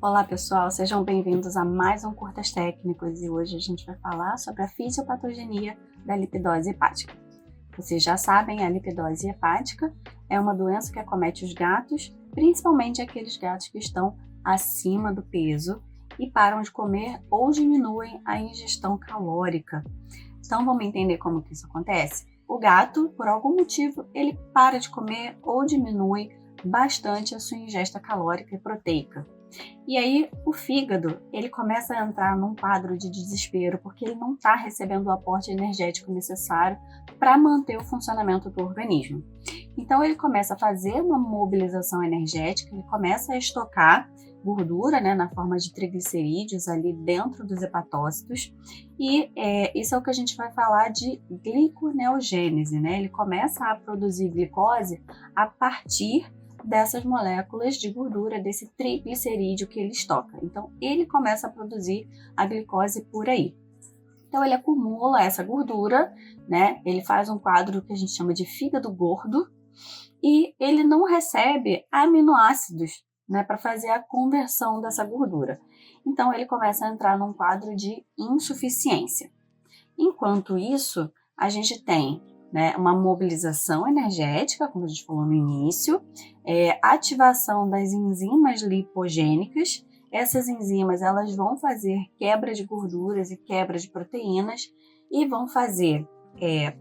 Olá pessoal, sejam bem-vindos a mais um Curtas Técnicos e hoje a gente vai falar sobre a fisiopatogenia da lipidose hepática. Vocês já sabem, a lipidose hepática é uma doença que acomete os gatos, principalmente aqueles gatos que estão acima do peso e param de comer ou diminuem a ingestão calórica. Então vamos entender como que isso acontece? O gato, por algum motivo, ele para de comer ou diminui bastante a sua ingesta calórica e proteica. E aí o fígado, ele começa a entrar num quadro de desespero porque ele não está recebendo o aporte energético necessário para manter o funcionamento do organismo. Então ele começa a fazer uma mobilização energética, ele começa a estocar gordura, na forma de triglicerídeos ali dentro dos hepatócitos, e isso é o que a gente vai falar de gliconeogênese, Ele começa a produzir glicose a partir dessas moléculas de gordura, desse triglicerídeo que ele estoca. Então, ele começa a produzir a glicose por aí. Então, ele acumula essa gordura, Ele faz um quadro que a gente chama de fígado gordo e ele não recebe aminoácidos, para fazer a conversão dessa gordura. Então, ele começa a entrar num quadro de insuficiência. Enquanto isso, a gente tem uma mobilização energética, como a gente falou no início, ativação das enzimas lipogênicas. Essas enzimas elas vão fazer quebra de gorduras e quebra de proteínas e vão fazer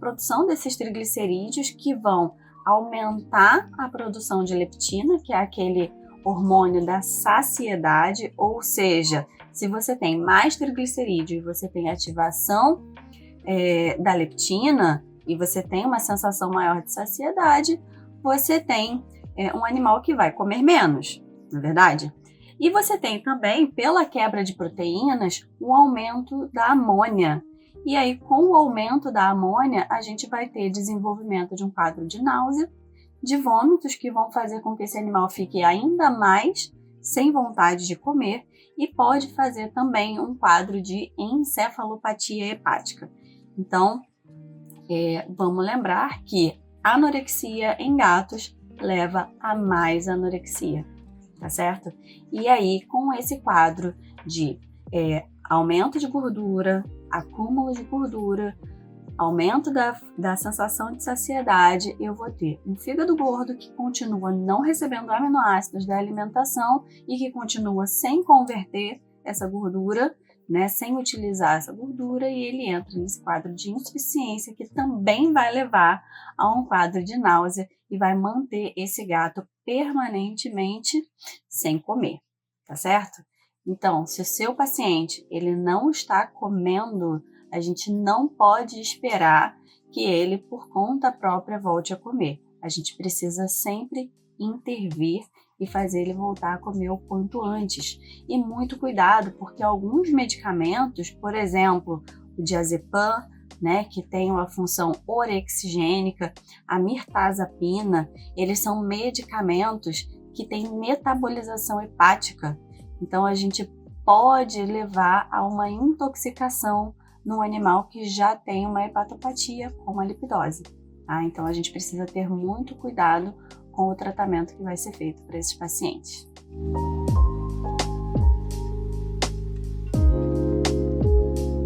produção desses triglicerídeos que vão aumentar a produção de leptina, que é aquele hormônio da saciedade, ou seja, se você tem mais triglicerídeo e você tem ativação da leptina, e você tem uma sensação maior de saciedade, você tem um animal que vai comer menos, não é verdade? E você tem também, pela quebra de proteínas, o aumento da amônia. E aí, com o aumento da amônia, a gente vai ter desenvolvimento de um quadro de náusea, de vômitos que vão fazer com que esse animal fique ainda mais sem vontade de comer e pode fazer também um quadro de encefalopatia hepática. Então, vamos lembrar que anorexia em gatos leva a mais anorexia, tá certo? E aí, com esse quadro de aumento de gordura, acúmulo de gordura, aumento da sensação de saciedade, eu vou ter um fígado gordo que continua não recebendo aminoácidos da alimentação e que continua sem converter essa gordura, sem utilizar essa gordura, e ele entra nesse quadro de insuficiência que também vai levar a um quadro de náusea e vai manter esse gato permanentemente sem comer, tá certo? Então, se o seu paciente ele não está comendo, a gente não pode esperar que ele, por conta própria, volte a comer. A gente precisa sempre intervir e fazer ele voltar a comer o quanto antes. E muito cuidado, porque alguns medicamentos, por exemplo, o diazepam, que tem uma função orexigênica, a mirtazapina, eles são medicamentos que têm metabolização hepática. Então, a gente pode levar a uma intoxicação num animal que já tem uma hepatopatia, como a lipidose. Tá? Então, a gente precisa ter muito cuidado com o tratamento que vai ser feito para esses pacientes.